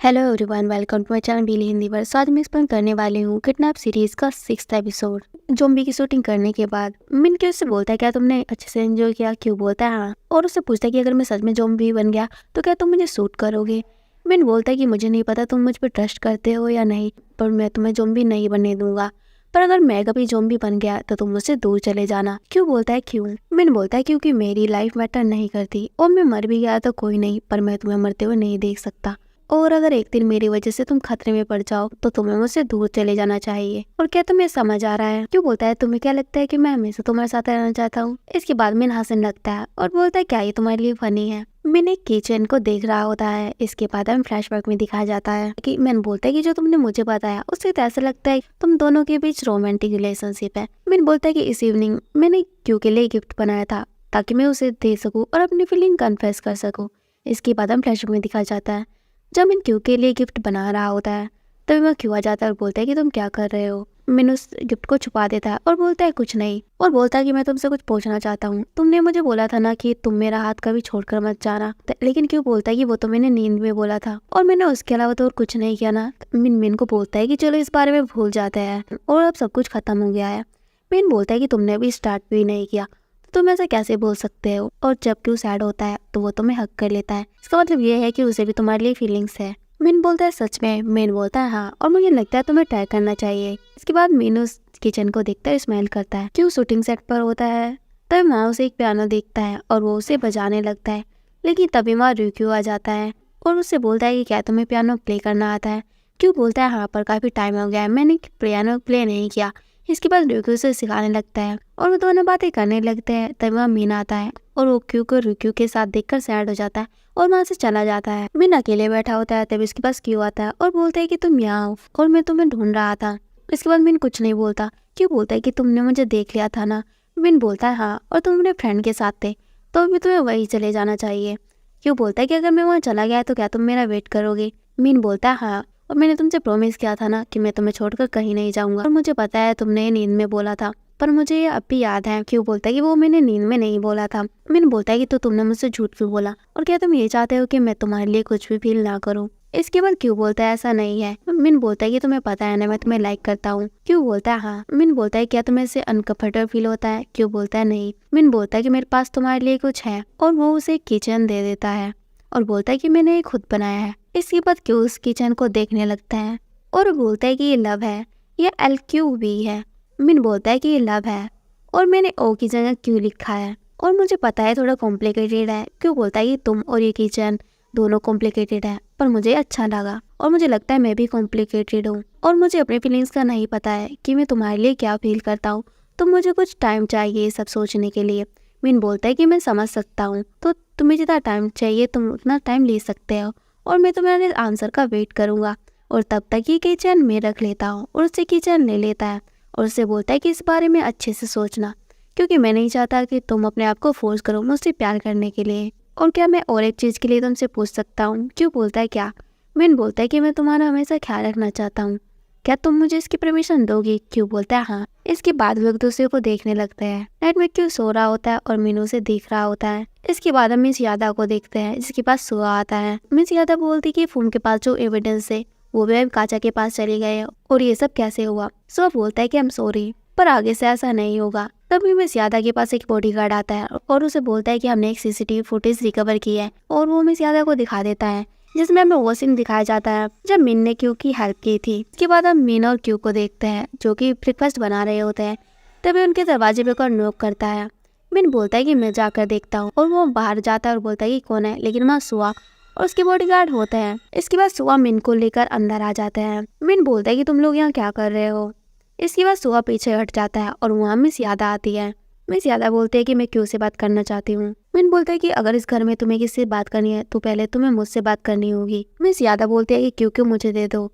Hello everyone, welcome to my channel बीली Hindi verse. आज मैं एक्सप्लेन करने वाली हूँ किडनैप सीरीज का 6th एपिसोड। ज़ॉम्बी की शूटिंग करने के बाद मिन क्यू उससे बोलता है क्या तुमने अच्छे से एंजॉय किया। क्यों बोलता है हाँ, और उससे पूछता है कि अगर मैं सच में ज़ॉम्बी बन गया तो क्या तुम मुझे शूट करोगे। मिन बोलता है कि मुझे नहीं पता तुम मुझ पर ट्रस्ट करते हो या नहीं, पर मैं तुम्हें ज़ॉम्बी नहीं बनने दूंगा। पर अगर मैं कभी ज़ॉम्बी बन गया तो तुम मुझसे दूर चले जाना। क्यों बोलता है क्यों। मिन बोलता है क्योंकि मेरी लाइफ मैटर नहीं करती और मैं मर भी गया तो कोई नहीं, पर मैं तुम्हें मरते हुए नहीं देख सकता। और अगर एक दिन मेरी वजह से तुम खतरे में पड़ जाओ तो तुम्हें मुझसे दूर चले जाना चाहिए। और क्या तुम्हें समझ आ रहा है। क्यों बोलता है तुम्हें क्या लगता है कि मैं हमेशा तुम्हारे साथ रहना चाहता हूँ। इसके बाद मिन हंसने लगता है और बोलता है क्या ये तुम्हारे लिए फनी है। मिन एक किचन को देख रहा होता है। इसके बाद हमें फ्लैशबैक में दिखाया जाता है कि मिन बोलता है कि जो तुमने मुझे बताया उससे तो ऐसा लगता है तुम दोनों के बीच रोमांटिक रिलेशनशिप है। मिन बोलता है कि इस इवनिंग मैंने क्यू के लिए गिफ्ट बनाया था ताकि मैं उसे दे सकूं और अपनी फीलिंग कन्फेस कर सकूं। इसके बाद हम फ्लैशबैक में दिखाया जाता है जब मिन क्यू के लिए गिफ्ट बना रहा होता है तभी वह क्यू आ जाता है और बोलता है कि तुम क्या कर रहे हो। मिन उस गिफ्ट को छुपा देता है और बोलता है कुछ नहीं, और बोलता है कि मैं तुमसे कुछ पूछना चाहता हूँ। तुमने मुझे बोला था ना कि तुम मेरा हाथ कभी छोड़कर मत जाना, लेकिन क्यों बोलता है कि वो तो मैंने नींद में बोला था और मैंने उसके अलावा तो और कुछ नहीं किया ना। मिन को बोलता है कि चलो इस बारे में भूल जाते हैं और अब सब कुछ खत्म हो गया है। मिन बोलता है कि तुमने अभी स्टार्ट भी नहीं किया, तुम ऐसे कैसे बोल सकते हो। और जब क्यू सैड होता है तो वो तुम्हें हक कर लेता है। इसका मतलब ये है कि उसे भी तुम्हारे लिए फीलिंग्स है। मिन बोलता है सच में। मिन बोलता है हाँ, और मुझे लगता है तुम्हें ट्राई करना चाहिए। इसके बाद मिन उस किचन को देखता है, स्माइल करता है। क्यू शूटिंग सेट पर होता है तभी वहाँ उसे एक पियानो देखता है और वो उसे बजाने लगता है। लेकिन तभी वहाँ रिक्यू आ जाता है और उससे बोलता है कि क्या तुम्हें पियानो प्ले करना आता है। क्यू बोलता है हाँ, पर काफ़ी टाइम हो गया है, मैंने पियानो प्ले नहीं किया। इसके बाद रिक्यू उसे सिखाने लगता है और वो दोनों बातें करने लगते हैं। तभी वहाँ मीन आता है और वो क्यू को रिक्यू के साथ देखकर सैड हो जाता है और वहाँ से चला जाता है। मिन अकेले बैठा होता है तभी उसके पास क्यू आता है और बोलता है कि तुम यहाँ हो और मैं तुम्हें ढूंढ रहा था। इसके बाद मिन कुछ नहीं बोलता। क्यू बोलता है कि तुमने मुझे देख लिया था ना। मिन बोलता है हाँ, और तुम अपने फ्रेंड के साथ थे तो अभी तुम्हें वहीं चले जाना चाहिए। क्यू बोलता है कि अगर मैं वहाँ चला गया तो क्या तुम मेरा वेट करोगे। मिन बोलता है हाँ, और मैंने तुमसे प्रॉमिस किया था ना कि मैं तुम्हें छोड़कर कहीं नहीं जाऊंगा, और मुझे पता है तुमने ये नींद में बोला था, पर मुझे ये अब भी याद है। क्यों बोलता है कि वो मैंने नींद में नहीं बोला था। मिन बोलता है कि तो तुमने मुझसे झूठ क्यों बोला, और क्या तुम ये चाहते हो कि मैं तुम्हारे लिए कुछ भी फील ना करूं। इसके बाद क्यों बोलता है ऐसा नहीं है। मिन बोलता है कि तुम्हें पता है ना मैं तुम्हें लाइक करता हूँ। क्यों बोलता है हाँ। मिन बोलता है क्या तुम्हें इससे अनकंफर्टेबल फील होता है। क्यों बोलता है नहीं। मिन बोलता है कि मेरे पास तुम्हारे लिए कुछ है, और वो उसे किचन दे देता है और बोलता है कि मैंने ये खुद बनाया है। इसके बाद क्यों उस किचन को देखने लगता है और बोलता है कि ये लव है, ये LQV है। मिन बोलता है कि ये लव है और मैंने ओ की जगह क्यों लिखा है, और मुझे पता है थोड़ा कॉम्प्लिकेटेड है। क्यों बोलता है कि तुम और ये किचन दोनों कॉम्प्लिकेटेड है, पर मुझे अच्छा लगा और मुझे लगता है मैं भी कॉम्प्लिकेटेड हूँ और मुझे अपने फीलिंग्स का नहीं पता है कि मैं तुम्हारे लिए क्या फील करता हूँ, तो मुझे कुछ टाइम चाहिए ये सब सोचने के लिए। मिन बोलता है कि मैं समझ सकता हूँ, तो तुम्हें जितना टाइम चाहिए तुम उतना टाइम ले सकते हो और मैं तुम्हारे आंसर का वेट करूँगा। और तब तक ये किचन मैं रख लेता हूँ, और उससे किचन ले लेता है और उससे बोलता है कि इस बारे में अच्छे से सोचना, क्योंकि मैं नहीं चाहता कि तुम अपने आप को फोर्स करो मुझसे प्यार करने के लिए। और क्या मैं और एक चीज़ के लिए तुमसे पूछ सकता हूँ। क्यों बोलता है क्या। मिन बोलता है कि मैं तुम्हारा हमेशा ख्याल रखना चाहता हूँ, क्या तुम मुझे इसकी परमिशन दोगी। क्यों बोलता है हाँ। इसके बाद वो एक दूसरे को देखने लगते हैं। नाइट में क्यों सो रहा होता है और मीनू से देख रहा होता है। इसके बाद हम मिस यादा को देखते हैं जिसके पास सुआ आता है। मिस यादा बोलती कि फोन के पास जो एविडेंस है वो भी काचा के पास चले गए और ये सब कैसे हुआ। सुआ बोलता है कि आई एम सॉरी, पर आगे से ऐसा नहीं होगा। तभी मिस यादा के पास एक बॉडीगार्ड आता है और उसे बोलता है कि हमने एक CCTV फुटेज रिकवर की है, और वो मिस यादा को दिखा देता है जिसमें हमें वो सीन दिखाया जाता है जब मिन ने क्यू की हेल्प की थी। इसके बाद हम मिन और क्यू को देखते हैं जो कि ब्रेकफास्ट बना रहे होते हैं। तभी उनके दरवाजे पे कोई नॉक करता है। मिन बोलता है कि मैं जाकर देखता हूँ, और वो बाहर जाता है और बोलता है कि कौन है, लेकिन वहाँ सुआ और उसके बॉडीगार्ड होते हैं। इसके बाद सुआ मिन को लेकर अंदर आ जाते हैं। मिन बोलता है कि तुम लोग यहाँ क्या कर रहे हो। इसके बाद सुआ पीछे हट जाता है और वहाँ मिस यादा आती है। मिस यादा बोलते हैं कि मैं क्यू से बात करना चाहती हूँ। मिन बोलता है कि अगर इस घर में तुम्हें किससे बात करनी है तो पहले तुम्हें मुझसे बात करनी होगी। मिस यादा बोलती है कि क्यू क्यों मुझे दे दो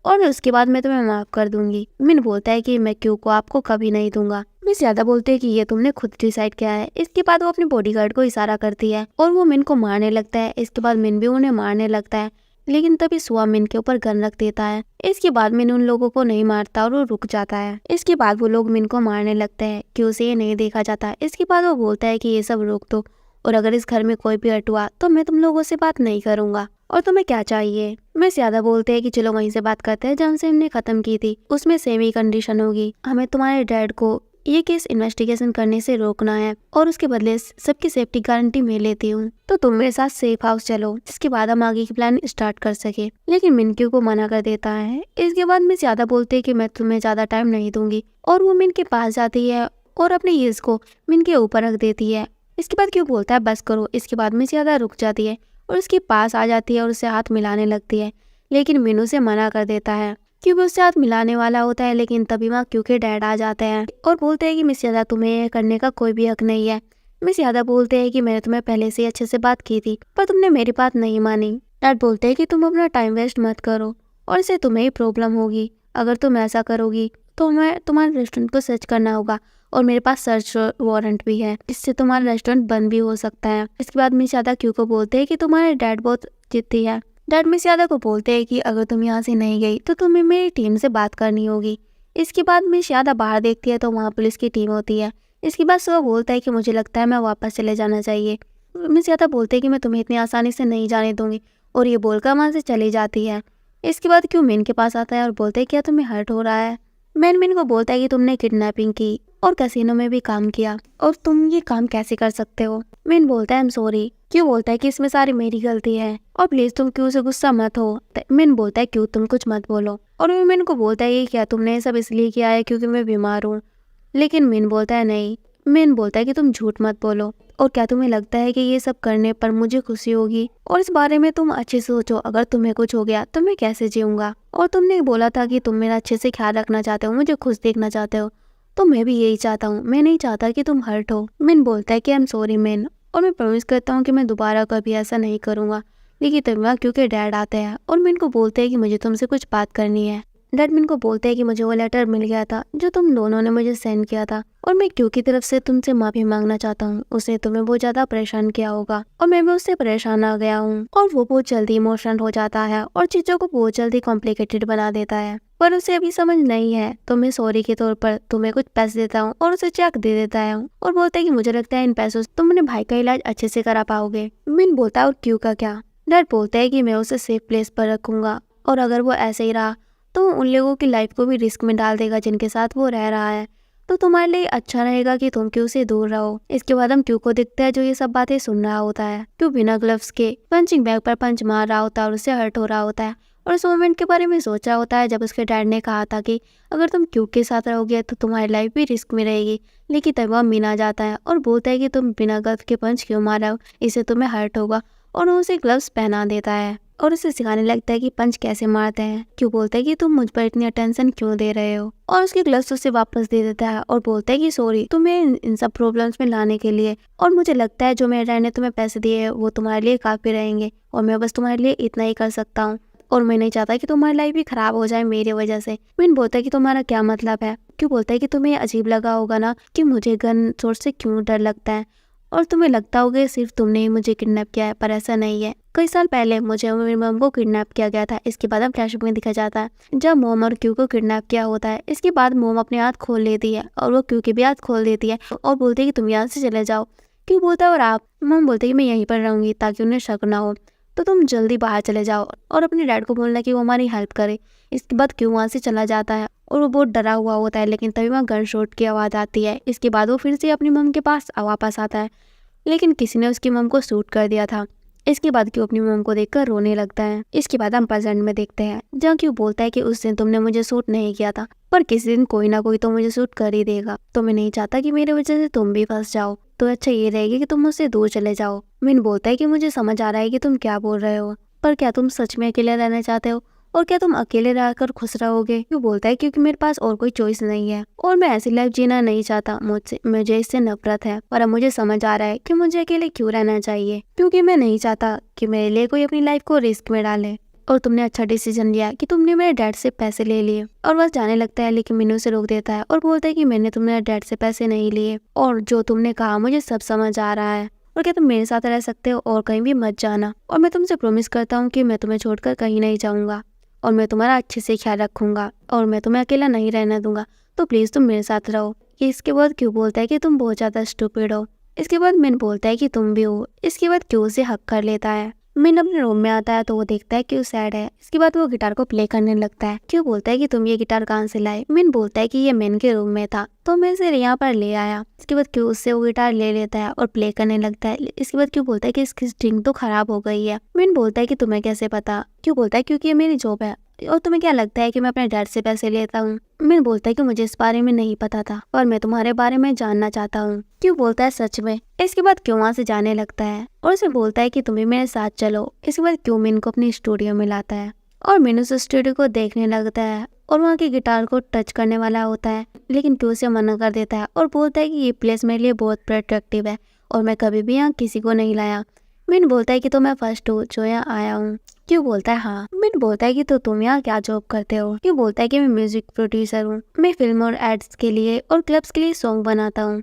और उसके बाद मैं तुम्हें माफ कर दूंगी। मिन बोलता है कि मैं क्यू को आपको कभी नहीं दूंगा। मिस यादा बोलते है कि ये तुमने खुद डिसाइड किया है। इसके बाद वो अपने बॉडीगार्ड को इशारा करती है और वो मिन को मारने लगता है। इसके बाद मिन भी उन्हें मारने लगता है, लेकिन तभी सुआ मिन के ऊपर गन रख देता है। इसके बाद मिन उन लोगों को नहीं मारता और वो रुक जाता है। इसके बाद वो लोग मिन को मारने लगते हैं कि उसे ये नहीं देखा जाता। इसके बाद वो बोलता है कि ये सब रोक दो, और अगर इस घर में कोई भी हट हुआ तो मैं तुम लोगों से बात नहीं करूंगा। और तुम्हें क्या चाहिए। मिस यादव बोलते हैं कि चलो वहीं से बात करते हैं जहाँ से हमने खत्म की थी, उसमें सेम ही कंडीशन होगी, हमें तुम्हारे डैड को ये केस इन्वेस्टिगेशन करने से रोकना है और उसके बदले सबकी सेफ्टी गारंटी मैं लेती हूँ, तो तुम मेरे साथ सेफ हाउस चलो, जिसके बाद हम आगे की प्लान स्टार्ट कर सके। लेकिन मिनक्यू को मना कर देता है। इसके बाद मिस यादव बोलते है कि मैं तुम्हें ज्यादा टाइम नहीं दूंगी और वो मिन के पास जाती है और अपने हील्स को मिन के ऊपर रख देती है। इसके बाद क्यों बोलता है बस करो। इसके बाद मिस यादव रुक जाती है और उसके पास आ जाती है और उससे हाथ मिलाने लगती है, लेकिन मिन उसे मना कर देता है। क्यों भी उससे हाथ मिलाने वाला होता है, लेकिन तभी वहाँ क्यों के डैड आ जाते हैं और बोलते हैं कि मिस यादव तुम्हें ये करने का कोई भी हक नहीं है। मिस यादव बोलते हैं कि मैंने तुम्हें पहले से ही अच्छे से बात की थी पर तुमने मेरी बात नहीं मानी। डैड बोलते हैं कि तुम अपना टाइम वेस्ट मत करो और इससे तुम्हें ही प्रॉब्लम होगी। अगर तुम ऐसा करोगी तो हमें तुम्हारे रेस्टोरेंट को सर्च करना होगा और मेरे पास सर्च वारंट भी है, इससे तुम्हारा रेस्टोरेंट बंद भी हो सकता है। इसके बाद मिस यादव क्यों को बोलते हैं कि तुम्हारे डैड बहुत जिद्दी है। डैड मिस यादव को बोलते हैं कि अगर तुम यहाँ से नहीं गई तो तुम्हें मेरी टीम से बात करनी होगी। इसके बाद मिस यादव बाहर देखती है तो वहाँ पुलिस की टीम होती है। इसके बाद सुबह बोलता है कि मुझे लगता है मैं वापस चले जाना चाहिए। मिस यादव बोलते हैं कि मैं तुम्हें इतनी आसानी से नहीं जाने दूंगी और ये बोलकर वहाँ से चली जाती है। इसके बाद क्यों मेन के पास आता है और बोलते हैं क्या तुम्हें हर्ट हो रहा है। मैन को बोलता है कि तुमने किडनैपिंग की और कैसीनो में भी काम किया और तुम ये काम कैसे कर सकते हो। मैन बोलता है आई एम सॉरी। क्यों बोलता है कि इसमें सारी मेरी गलती है और प्लीज तुम क्यों से गुस्सा मत हो। मैन बोलता है क्यों तुम कुछ मत बोलो और मैन को बोलता है ये क्या तुमने ये सब इसलिए किया है क्योंकि मैं बीमार हूँ। लेकिन मैन बोलता है नहीं। मैन बोलता है कि तुम झूठ मत बोलो और क्या तुम्हें लगता है कि ये सब करने पर मुझे खुशी होगी और इस बारे में तुम अच्छे से सोचो, अगर तुम्हें कुछ हो गया तो मैं कैसे जीऊंगा। और तुमने बोला था कि तुम मेरा अच्छे से ख्याल रखना चाहते हो, मुझे खुश देखना चाहते हो, तो मैं भी यही चाहता हूँ। मैं नहीं चाहता कि तुम हर्ट हो। मैन बोलता है कि आई एम सॉरी मैन और मैं प्रॉमिस करता हूँ कि मैं दोबारा कभी ऐसा नहीं करूँगा। लेकिन तब क्योंकि डैड आते हैं और मैन को बोलते हैं कि मुझे तुमसे कुछ बात करनी है। डैड मैन को बोलते हैं कि मुझे वो लेटर मिल गया था जो तुम दोनों ने मुझे सेंड किया था और मैं क्यों की तरफ से तुमसे माफी मांगना चाहता हूँ। उसने तुम्हें बहुत ज्यादा परेशान किया होगा और मैं भी उससे परेशान आ गया हूँ और वो बहुत जल्दी इमोशनल हो जाता है और चीजों को बहुत जल्दी कॉम्प्लिकेटेड बना देता है, पर उसे अभी समझ नहीं है। तो मैं सॉरी के तौर पर तुम्हें कुछ पैसे देता हूँ और उसे चेक दे देता है और बोलता है कि मुझे लगता है इन पैसों से तुम अपने भाई का इलाज अच्छे से करा पाओगे। मिन बोलता है और क्यों का क्या। डैड बोलता है कि मैं उसे सेफ प्लेस पर रखूंगा और अगर वो ऐसे ही रहा तो उन लोगों की लाइफ को भी रिस्क में डाल देगा जिनके साथ वो रह रहा है, तो तुम्हारे लिए अच्छा रहेगा कि तुम क्यों से दूर रहो। इसके बाद हम क्यों को दिखता है जो ये सब बातें सुन रहा होता है। क्यों बिना ग्लव्स के पंचिंग बैग पर पंच मार रहा होता है और उससे हर्ट हो रहा होता है और उस मोमेंट के बारे में सोच रहा होता है जब उसके डैड ने कहा था कि अगर तुम क्यों के साथ रहोगे तो तुम्हारी लाइफ भी रिस्क में रहेगी। लेकिन तब वह मीन आ जाता है और बोलता है कि तुम बिना ग्लव्स के पंच क्यों मार रहे हो, इससे तुम्हें हर्ट होगा और वो उसे ग्लव्स पहना देता है और उसे सिखाने लगता है कि पंच कैसे मारते हैं। क्यों बोलता है कि तुम मुझ पर इतनी अटेंशन क्यों दे रहे हो और उसके ग्लव्स उसे वापस दे देता है और बोलता है कि सॉरी तुम्हें इन सब प्रॉब्लम्स में लाने के लिए और मुझे लगता है जो मेरे डैड ने तुम्हें पैसे दिए हैं वो तुम्हारे लिए काफी रहेंगे और मैं बस तुम्हारे लिए इतना ही कर सकता हूँ और मैं नहीं चाहता कि तुम्हारी लाइफ भी खराब हो जाए मेरी वजह से। मिन बोलता है कि तुम्हारा क्या मतलब है। क्यों बोलता है कि तुम्हें अजीब लगा होगा ना कि मुझे गन सोर्स से क्यों डर लगता है और तुम्हें लगता होगा सिर्फ तुमने ही मुझे किडनैप किया है, पर ऐसा नहीं है। कई साल पहले मुझे और मेरी मम को किडनैप किया गया था। इसके बाद हम फ्लैशबैक में दिखा जाता है जब मोम और क्यू को किडनैप किया होता है। इसके बाद मोम अपने हाथ खोल लेती है और वो क्यू के भी हाथ खोल देती है और बोलती है कि तुम यहाँ से चले जाओ। क्यों बोलता है और आप। मोम बोलते है कि मैं यहीं पर रहूंगी ताकि उन्हें शक ना हो, तो तुम जल्दी बाहर चले जाओ और अपने डैड को बोलना कि वो हमारी हेल्प करे। इसके बाद क्यों वहाँ से चला जाता है और वो बहुत डरा हुआ होता है, लेकिन तभी वहाँ गन शॉट की आवाज़ आती है। इसके बाद वो फिर से अपनी मम के पास वापस आता है, लेकिन किसी ने उसकी मम को शूट कर दिया था। इसके बाद क्यों अपनी मम को देखकर रोने लगता है। इसके बाद हम प्रेजेंट में देखते हैं जहाँ क्यों बोलता है कि उस दिन तुमने मुझे शूट नहीं किया था, पर किसी दिन कोई ना कोई तो मुझे शूट कर ही देगा, तो मैं नहीं चाहता कि मेरे वजह से तुम भी फंस जाओ, तो अच्छा ये रहेगी कि तुम मुझसे दूर चले जाओ। मिन बोलता है कि मुझे समझ आ रहा है कि तुम क्या बोल रहे हो, पर क्या तुम सच में अकेले रहना चाहते हो और क्या तुम अकेले रहकर खुश रहोगे। क्यों बोलता है क्योंकि मेरे पास और कोई चॉइस नहीं है और मैं ऐसी लाइफ जीना नहीं चाहता, मुझे इससे नफरत है। पर अब मुझे समझ आ रहा है कि मुझे अकेले क्यों रहना चाहिए, क्योंकि मैं नहीं चाहता कि मेरे लिए कोई अपनी लाइफ को रिस्क में डाले। और तुमने अच्छा डिसीजन लिया कि तुमने मेरे डैड से पैसे ले लिए। और बस जाने लगता है, लेकिन मीनू से रोक देता है और बोलता है कि मैंने तुम्हारे डैड से पैसे नहीं लिए और जो तुमने कहा मुझे सब समझ आ रहा है और क्या तुम मेरे साथ रह सकते हो और कहीं भी मत जाना और मैं तुमसे प्रॉमिस करता हूँ कि मैं तुम्हें छोड़कर कहीं नहीं जाऊंगा और मैं तुम्हारा अच्छे से ख्याल रखूंगा और मैं तुम्हें अकेला नहीं रहने दूंगा, तो प्लीज तुम मेरे साथ रहो। ये इसके बाद क्यों बोलता है कि तुम बहुत ज्यादा स्टूपिड हो। इसके बाद मैन बोलता है कि तुम भी हो। इसके बाद क्यों से हक कर लेता है। मिन अपने रूम में आता है तो वो देखता है कि वो सैड है। इसके बाद वो गिटार को प्ले करने लगता है। क्यों बोलता है कि तुम ये गिटार कहाँ से लाए। मिन बोलता है कि ये मिन के रूम में था तो मैं इसे यहाँ पर ले आया। इसके बाद क्यों उससे वो गिटार ले लेता है और प्ले करने लगता है। इसके बाद क्यों बोलता है कि इसकी स्ट्रिंग तो खराब हो गई है। मिन बोलता है कि तुम्हें कैसे पता। क्यों बोलता है क्योंकि ये मेरी जॉब है और तुम्हें क्या लगता है कि मैं अपने डैड से पैसे लेता हूँ। मिन बोलता है कि मुझे इस बारे में नहीं पता था और मैं तुम्हारे बारे में जानना चाहता हूँ। क्यों बोलता है सच में। इसके बाद क्यों वहाँ से जाने लगता है और उसे बोलता है कि तुम्हें मेरे साथ चलो। इसके बाद क्यों मिन को अपनी स्टूडियो में लाता है और मिन उस स्टूडियो को देखने लगता है और वहाँ की गिटार को टच करने वाला होता है, लेकिन क्यों उसे मना कर देता है और बोलता है कि ये प्लेस मेरे लिए बहुत प्रोटेक्टिव है और मैं कभी भी यहाँ किसी को नहीं लाया। मिन बोलता है कि तो मैं फर्स्ट हूँ जो यहाँ आया हूँ। क्यों बोलता है हाँ। मिन बोलता है कि तो तुम यहाँ क्या जॉब करते हो। क्यों बोलता है कि मैं म्यूजिक प्रोड्यूसर हूँ। मैं फिल्म और एड्स के लिए और क्लब्स के लिए सॉन्ग बनाता हूँ।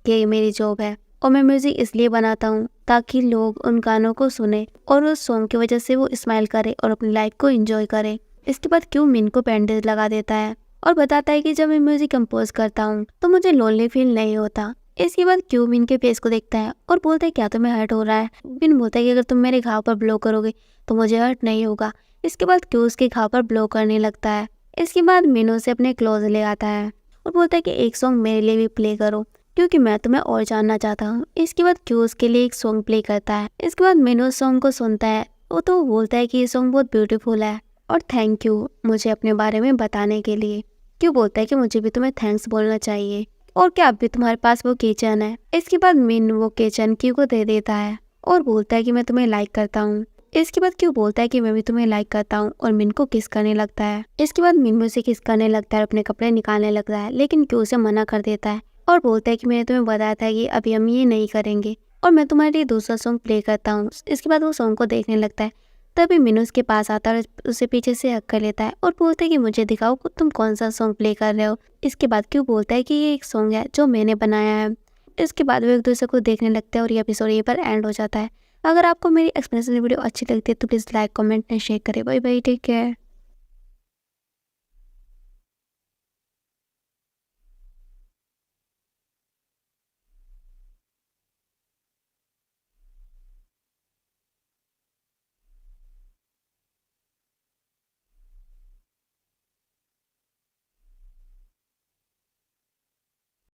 ये मेरी जॉब है और मैं म्यूजिक इसलिए बनाता हूँ ताकि लोग उन गानों को सुने और उस सॉन्ग की वजह से वो स्माइल करे और अपनी लाइफ को एंजॉय करे। इसके बाद क्यों मिन को बैंडेज लगा देता है और बताता है कि जब मैं म्यूजिक कंपोज करता हूँ तो मुझे लोनली फील नहीं होता। इसके बाद क्यों मिन के फेस को देखता है और बोलता है क्या तुम्हें हर्ट हो रहा है। मिन बोलता है कि अगर तुम मेरे घाव पर ब्लो करोगे तो मुझे हर्ट नहीं होगा। इसके बाद क्यों उसके घाव पर ब्लो करने लगता है। इसके बाद मिन उसे अपने क्लोज ले आता है और बोलता है कि एक सॉन्ग मेरे लिए भी प्ले करो क्योंकि मैं तुम्हें और जानना चाहता हूँ। इसके बाद क्यों उसके लिए एक सॉन्ग प्ले करता है। इसके बाद मिन उस सॉन्ग को सुनता है वो तो बोलता है कि ये सॉन्ग बहुत ब्यूटीफुल है और थैंक यू मुझे अपने बारे में बताने के लिए। क्यों बोलता है कि मुझे भी तुम्हें थैंक्स बोलना चाहिए और क्या अभी तुम्हारे पास वो किचन है। इसके बाद मिन वो किचन क्यू को दे देता है और बोलता है कि मैं तुम्हें लाइक करता हूँ। इसके बाद क्यों बोलता है कि मैं भी तुम्हें लाइक करता हूँ और मिन को किस करने लगता है। इसके बाद मिन उसे किस करने लगता है और अपने कपड़े निकालने लगता है, लेकिन क्यों उसे मना कर देता है और बोलता है कि मैंने तुम्हें बताया था कि अभी हम ये नहीं करेंगे और मैं तुम्हारे लिए दूसरा सॉन्ग प्ले करता हूँ। इसके बाद वो सॉन्ग को देखने लगता है। तभी मिन उसके पास आता है और उसे पीछे से हक कर लेता है और बोलता है कि मुझे दिखाओ तुम कौन सा सॉन्ग प्ले कर रहे हो। इसके बाद क्यों बोलता है कि ये एक सॉन्ग है जो मैंने बनाया है। इसके बाद वो एक दूसरे को देखने लगते हैं और ये एपिसोड यहीं पर एंड हो जाता है। अगर आपको मेरी एक्सप्लेनेशन वीडियो अच्छी लगती है तो please like comment and share करें। Bye bye, take care.